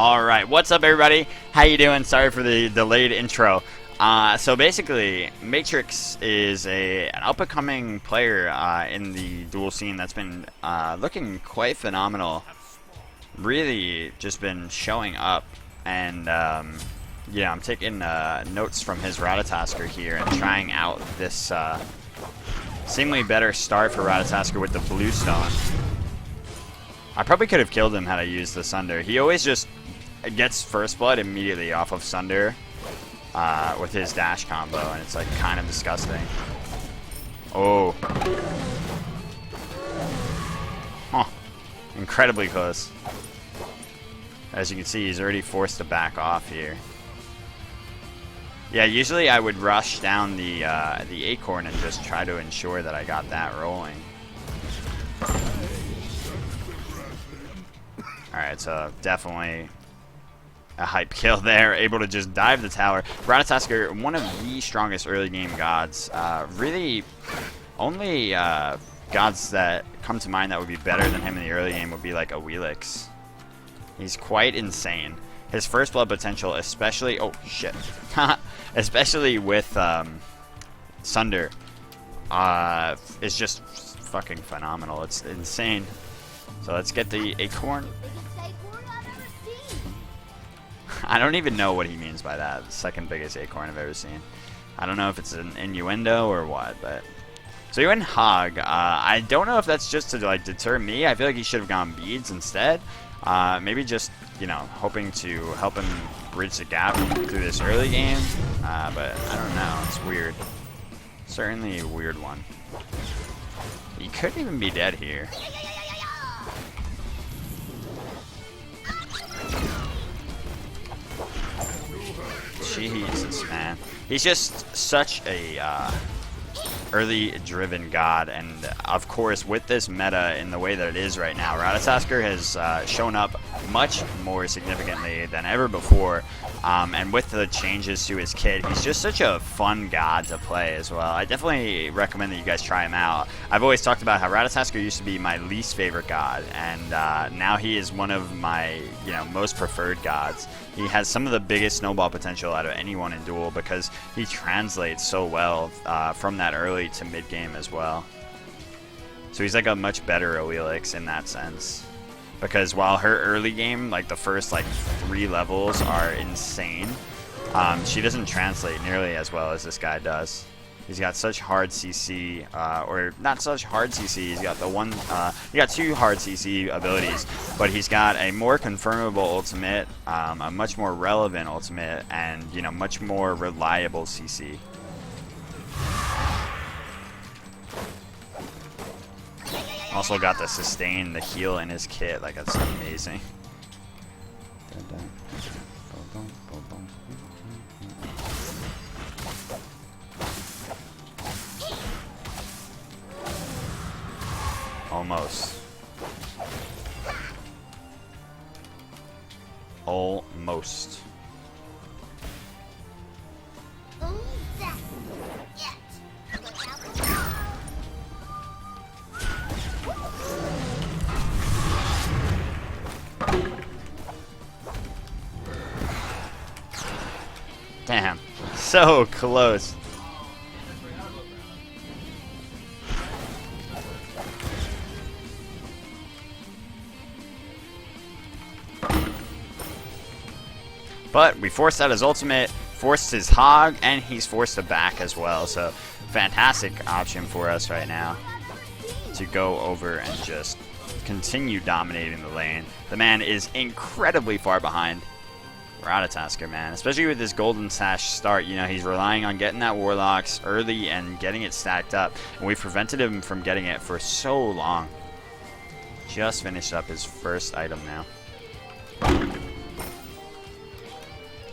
All right, what's up, everybody? How you doing? Sorry for the delayed intro. So basically, Mátrix is an up-and-coming player in the duel scene that's been looking quite phenomenal. Really, just been showing up, and yeah, I'm taking notes from his Ratatoskr here and trying out this seemingly better start for Ratatoskr with the blue stone. I probably could have killed him had I used the Sunder. He always just gets first blood immediately off of Sunder with his dash combo, and it's like kind of disgusting. Oh. Huh. Incredibly close. As you can see, he's already forced to back off here. Yeah, usually I would rush down the acorn and just try to ensure that I got that rolling. Alright, so definitely a hype kill there. Able to just dive the tower. Ratatoskr, one of the strongest early game gods. Really, only gods that come to mind that would be better than him in the early game would be like a Wheelix. He's quite insane. His first blood potential, especially... Oh, shit. Especially with Sunder, is just fucking phenomenal. It's insane. So let's get the acorn. I don't even know what he means by that. The second biggest acorn I've ever seen. I don't know if it's an innuendo or what, but... So he went Hog. I don't know if that's just to like deter me. I feel like he should have gone Beads instead. Maybe just, you know, hoping to help him bridge the gap through this early game. But I don't know. It's weird. Certainly a weird one. He could even be dead here. Jesus, man. He's just such a early driven god, and of course with this meta in the way that it is right now, Ratatoskr has shown up much more significantly than ever before, and with the changes to his kit, he's just such a fun god to play as well. I definitely recommend that you guys try him out. I've always talked about how Ratatoskr used to be my least favorite god, and now he is one of my most preferred gods. He has some of the biggest snowball potential out of anyone in Duel because he translates so well from that early to mid game as well. So he's like a much better Wheelix in that sense. Because while her early game, like the first like 3 levels are insane, she doesn't translate nearly as well as this guy does. He's got such hard CC, or not such hard CC. He's got he got 2 hard CC abilities, but he's got a more confirmable ultimate, a much more relevant ultimate, and much more reliable CC. Also got the sustain, the heal in his kit. Like, that's amazing. Almost. Almost. Damn. So close. But we forced out his ultimate, forced his Hog, and he's forced to back as well. So fantastic option for us right now to go over and just continue dominating the lane. The man is incredibly far behind Ratatoskr, man. Especially with this Golden Sash start. He's relying on getting that Warlocks early and getting it stacked up. And we've prevented him from getting it for so long. Just finished up his first item now.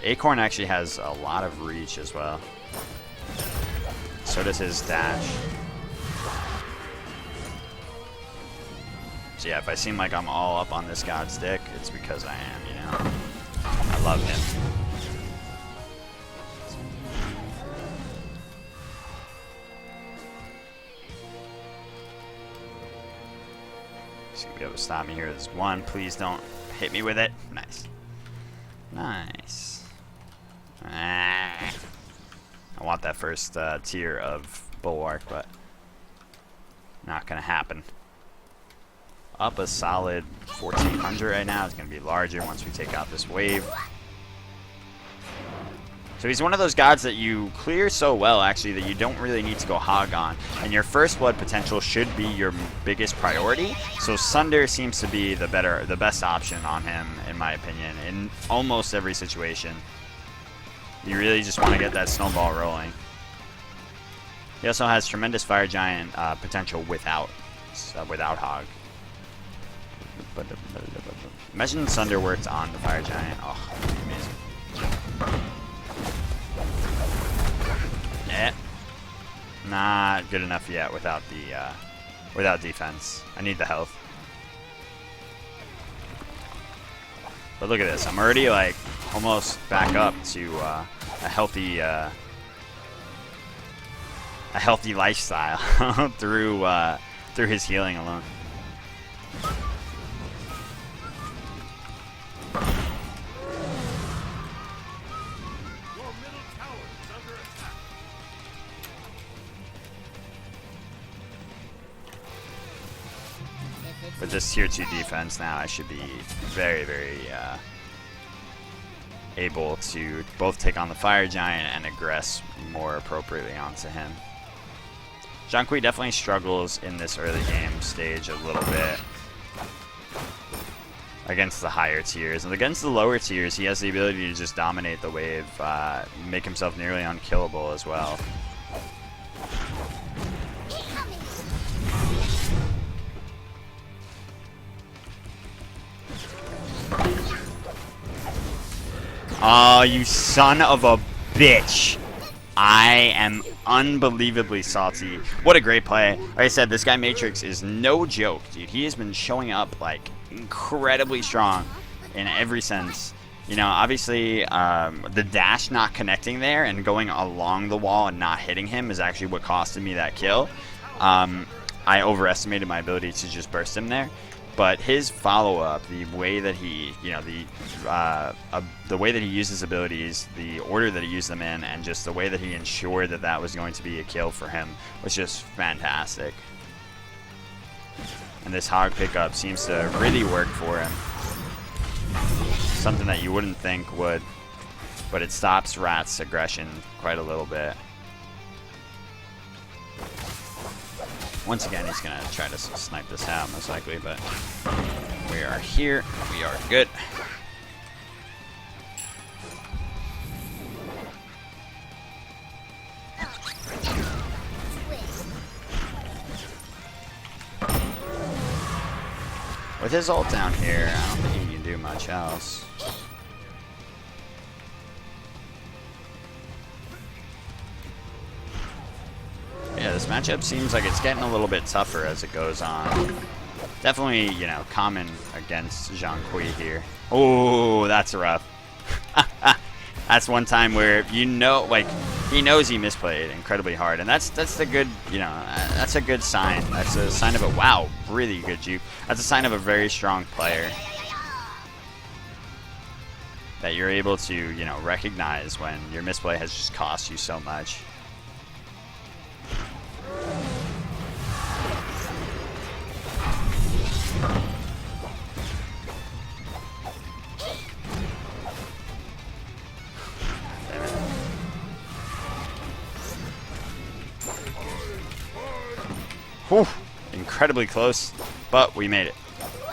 Acorn actually has a lot of reach as well. So does his dash. So yeah, if I seem like I'm all up on this god's dick, it's because I am, I love him. He's gonna be able to stop me here. There's one. Please don't hit me with it. Nice. Nice. I want that first tier of Bulwark, but not going to happen. Up a solid 1,400 right now. It's going to be larger once we take out this wave. So he's one of those gods that you clear so well, actually, that you don't really need to go hog on. And your first blood potential should be your biggest priority. So Sunder seems to be the best option on him, in my opinion, in almost every situation. You really just want to get that snowball rolling. He also has tremendous Fire Giant potential without hog. Imagine Sunder worked on the Fire Giant. Oh, that'd be amazing. Not good enough yet without defense. I need the health. But look at this. I'm already like almost back up to a healthy lifestyle through his healing alone. With this tier 2 defense now, I should be very, very able to both take on the Fire Giant and aggress more appropriately onto him. Zhong Kui definitely struggles in this early game stage a little bit against the higher tiers. And against the lower tiers, he has the ability to just dominate the wave, make himself nearly unkillable as well. Oh, you son of a bitch. I am unbelievably salty. What a great play. Like I said, this guy Mátrix is no joke, dude. He has been showing up like incredibly strong in every sense. You know, obviously the dash not connecting there and going along the wall and not hitting him is actually what costed me that kill. I overestimated my ability to just burst him there. But his follow-up, the way that he, you know, the way that he used his abilities, the order that he used them in, and just the way that he ensured that that was going to be a kill for him was just fantastic. And this hog pickup seems to really work for him. Something that you wouldn't think would, but it stops Rat's aggression quite a little bit. Once again, he's going to try to snipe this out, most likely, but we are here. We are good. With his ult down here, I don't think he can do much else. Yeah, this matchup seems like it's getting a little bit tougher as it goes on. Definitely, you know, common against Zhong Kui here. Oh, that's rough. That's one time where, you know, like, he knows he misplayed incredibly hard. And that's the good, you know, that's a good sign. That's a sign of a, wow, really good juke. That's a sign of a very strong player. That you're able to, you know, recognize when your misplay has just cost you so much. Whew, incredibly close, but we made it.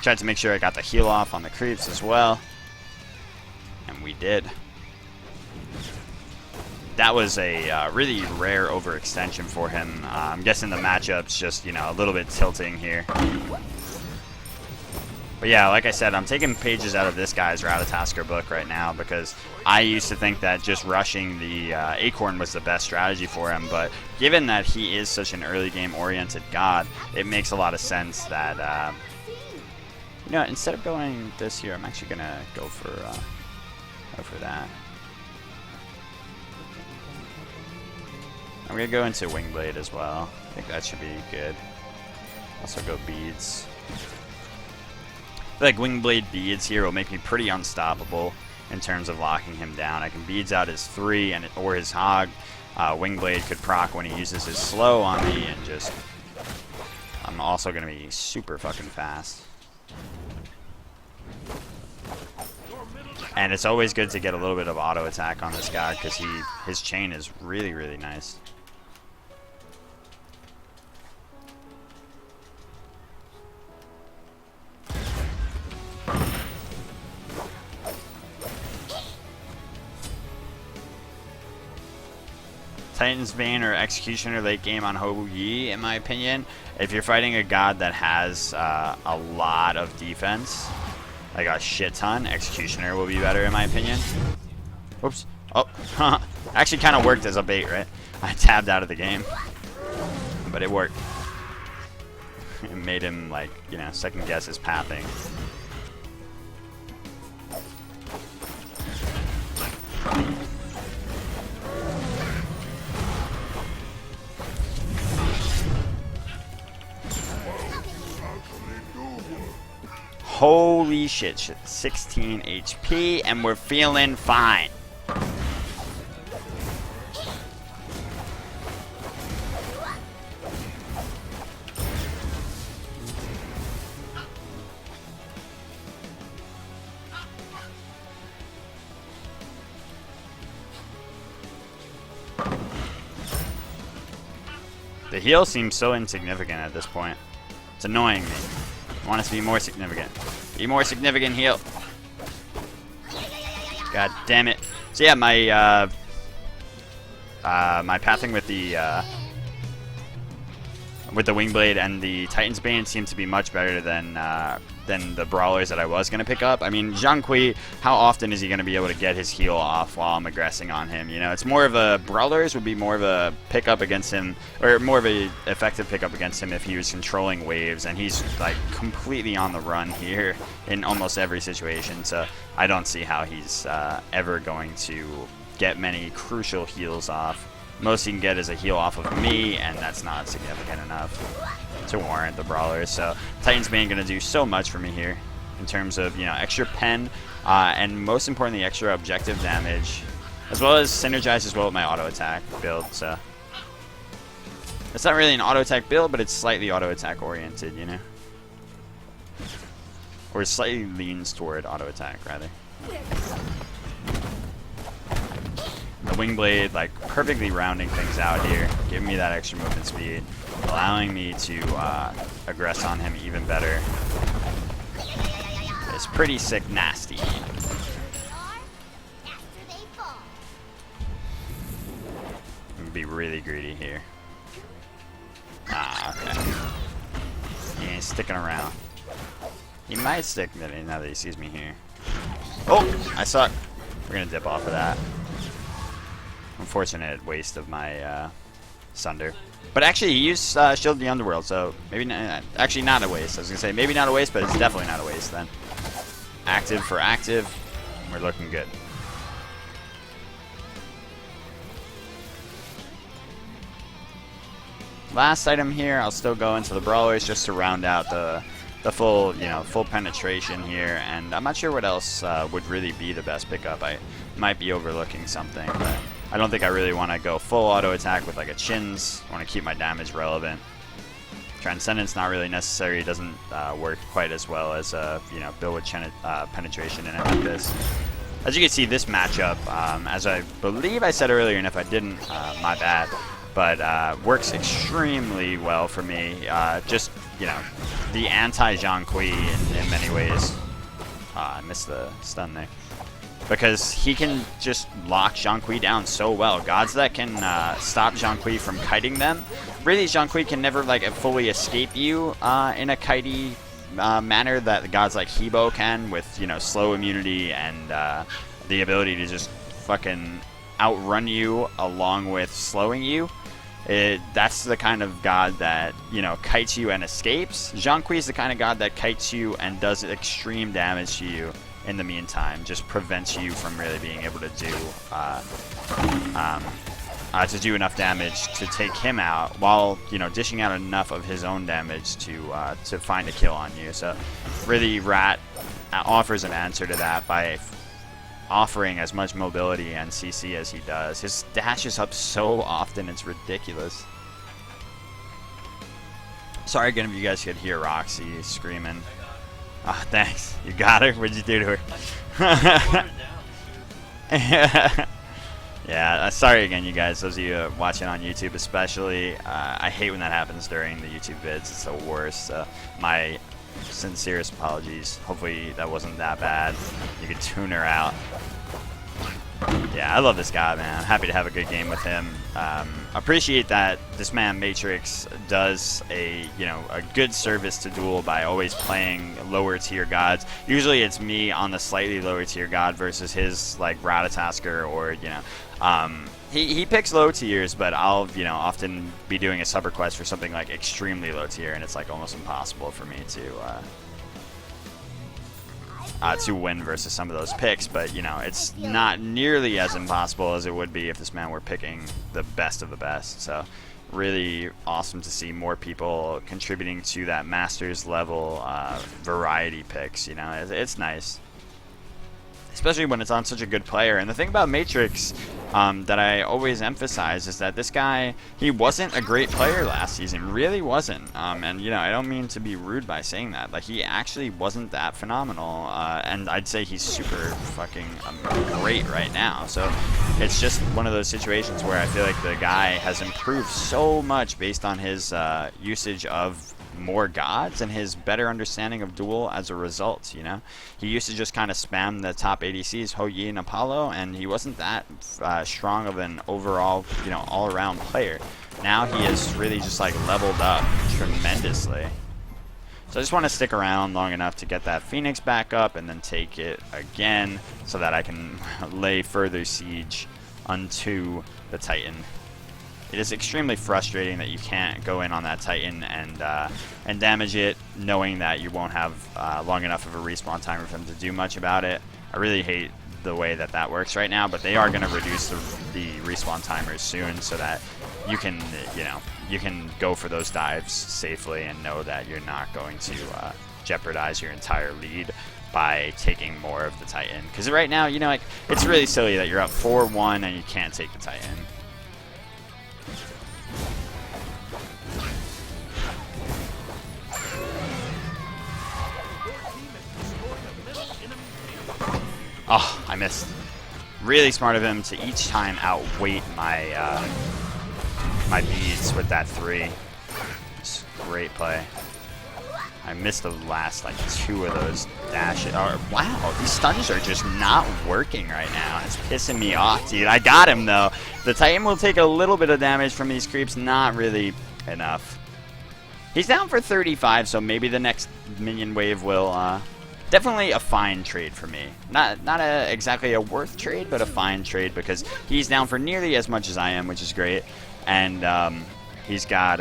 Tried to make sure I got the heal off on the creeps as well, and we did. That was a really rare overextension for him. I'm guessing the matchup's just, you know, a little bit tilting here. But yeah, like I said, I'm taking pages out of this guy's Ratatoskr book right now because I used to think that just rushing the Acorn was the best strategy for him. But given that he is such an early game oriented god, it makes a lot of sense that, you know, instead of going this here, I'm actually going to go for that. I'm going to go into Wingblade as well. I think that should be good. Also go Beads. I feel like Wingblade Beads here will make me pretty unstoppable. in terms of locking him down. I can beads out his 3 and or his hog. Wingblade could proc when he uses his slow on me, and just I'm also going to be super fucking fast. And it's always good to get a little bit of auto attack on this guy because his chain is really, really nice. Titan's Bane or Executioner late game on Ho Yi, in my opinion. If you're fighting a god that has a lot of defense, like a shit ton, Executioner will be better, in my opinion. Whoops. Oh, actually kind of worked as a bait, right? I tabbed out of the game, but it worked. It made him, like, you know, second guess his pathing. Holy shit, 16 HP, and we're feeling fine. The heal seems so insignificant at this point. It's annoying me. I want us to be more significant. Be more significant, heal. God damn it. So yeah, my my pathing with the Wingblade and the Titan's Bane seem to be much better than the brawlers that I was going to pick up. I mean, Zhong Kui, how often is he going to be able to get his heal off while I'm aggressing on him? You know, it's more of a brawlers would be more of a pickup against him, or more of a effective pickup against him if he was controlling waves, and he's like completely on the run here in almost every situation. So I don't see how he's ever going to get many crucial heals off. Most he can get is a heal off of me, and that's not significant enough to warrant the brawlers. So Titan's Bane going to do so much for me here in terms of, you know, extra pen and most importantly extra objective damage, as well as synergize as well with my auto attack build. So it's not really an auto attack build, but it's slightly auto attack oriented, you know, or slightly leans toward auto attack rather. The Wingblade, like, perfectly rounding things out here, giving me that extra movement speed, allowing me to aggress on him even better. It's pretty sick nasty. I'm gonna be really greedy here. Ah, okay. He ain't sticking around. He might stick now that he sees me here. Oh, I suck. We're gonna dip off of that. Unfortunate waste of my Sunder. But actually, he used Shield of the Underworld, so maybe not, actually not a waste. I was going to say maybe not a waste, but it's definitely not a waste then. Active for active, we're looking good. Last item here, I'll still go into the Brawlers just to round out the full, you know, full penetration here. And I'm not sure what else would really be the best pickup. I might be overlooking something, but I don't think I really want to go full auto attack with like a Chins. I want to keep my damage relevant. Transcendence not really necessary. It doesn't work quite as well as you know, build with penetration in it like this. As you can see, this matchup, as I believe I said earlier, and if I didn't, my bad, but works extremely well for me. Just, you know, the anti-Zhong Kui in many ways. I missed the stun there. Because he can just lock Zhong Kui down so well. Gods that can stop Zhong Kui from kiting them. Really, Zhong Kui can never like fully escape you in a kitey manner that the gods like Hebo can, with, you know, slow immunity and the ability to just fucking outrun you along with slowing you. That's the kind of god that, you know, kites you and escapes. Zhong Kui is the kind of god that kites you and does extreme damage to you in the meantime, just prevents you from really being able to do enough damage to take him out, while, you know, dishing out enough of his own damage to find a kill on you. So really, Rat offers an answer to that by offering as much mobility and CC as he does. His dash is up so often, it's ridiculous. Sorry again if you guys could hear Roxy screaming. Oh, thanks. You got her? What'd you do to her? Yeah, sorry again, you guys. Those of you watching on YouTube especially. I hate when that happens during the YouTube vids. It's the worst. My sincerest apologies. Hopefully that wasn't that bad. You could tune her out. Yeah, I love this guy, man. I'm happy to have a good game with him. Appreciate that this man Mátrix does a good service to Duel by always playing lower tier gods. Usually it's me on the slightly lower tier god versus his like Ratatoskr or he picks low tiers, but I'll often be doing a sub request for something like extremely low tier, and it's like almost impossible for me to win versus some of those picks. But it's not nearly as impossible as it would be if this man were picking the best of the best. So really awesome to see more people contributing to that Masters level variety picks. It's nice, especially when it's on such a good player. And the thing about Mátrix that I always emphasize is that this guy, he wasn't a great player last season, really wasn't. And I don't mean to be rude by saying that. Like, he actually wasn't that phenomenal. And I'd say he's super fucking great right now. So it's just one of those situations where I feel like the guy has improved so much based on his usage of more gods and his better understanding of Duel as a result. He used to just kind of spam the top ADCs, Ho Yi and Apollo, and he wasn't that strong of an overall all-around player. Now he has really just like leveled up tremendously. So I just want to stick around long enough to get that Phoenix back up and then take it again so that I can lay further siege unto the Titan. It is extremely frustrating that you can't go in on that Titan and damage it, knowing that you won't have long enough of a respawn timer for them to do much about it. I really hate the way that works right now, but they are going to reduce the respawn timers soon so that you can go for those dives safely and know that you're not going to jeopardize your entire lead by taking more of the Titan. Because right now, it's really silly that you're up 4-1 and you can't take the Titan. Oh, I missed. Really smart of him to each time outweight my my beads with that 3. Just great play. I missed the last like 2 of those dashes. Oh, wow, these stuns are just not working right now. It's pissing me off, dude. I got him though. The Titan will take a little bit of damage from these creeps, not really enough. He's down for 35, so maybe the next minion wave will definitely a fine trade for me. Not exactly a worth trade, but a fine trade because he's down for nearly as much as I am, which is great. And he's got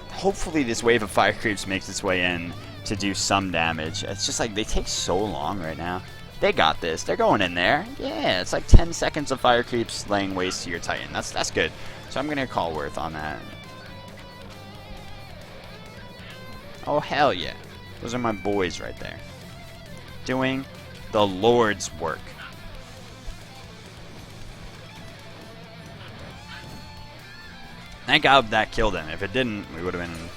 hopefully this wave of fire creeps makes its way in to do some damage. It's just like they take so long right now. They got this. They're going in there. Yeah, it's like 10 seconds of fire creeps laying waste to your Titan. That's good. So I'm gonna call worth on that. Oh hell yeah. Those are my boys right there. Doing the Lord's work. Thank God that killed him. If it didn't, we would have been in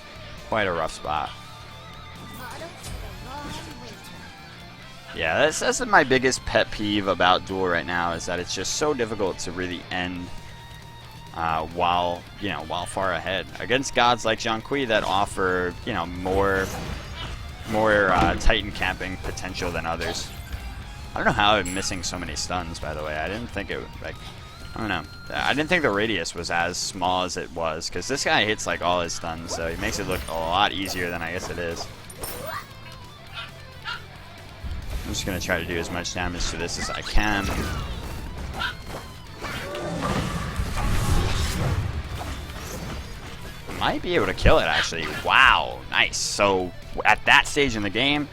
quite a rough spot. Yeah, that's my biggest pet peeve about Duel right now, is that it's just so difficult to really end while far ahead against gods like Zhong Kui that offer more Titan camping potential than others. I don't know how I'm missing so many stuns, by the way. I didn't think it would, like, I don't know. I didn't think the radius was as small as it was, because this guy hits like all his stuns, so he makes it look a lot easier than I guess it is. I'm just going to try to do as much damage to this as I can. Might be able to kill it, actually. Wow, nice. So at that stage in the game,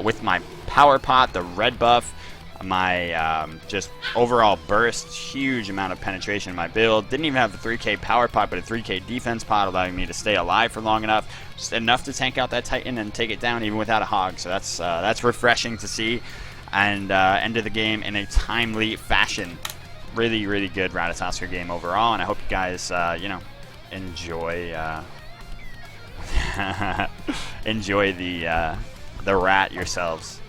with my power pot, the red buff, my just overall burst, huge amount of penetration in my build. Didn't even have the 3k power pot, but a 3k defense pot, allowing me to stay alive for long enough. Just enough to tank out that Titan and take it down even without a hog. So that's refreshing to see. and ended the game in a timely fashion. Really, really good Ratatoskr game overall, and I hope you guys, you know, enjoy enjoy the rat yourselves.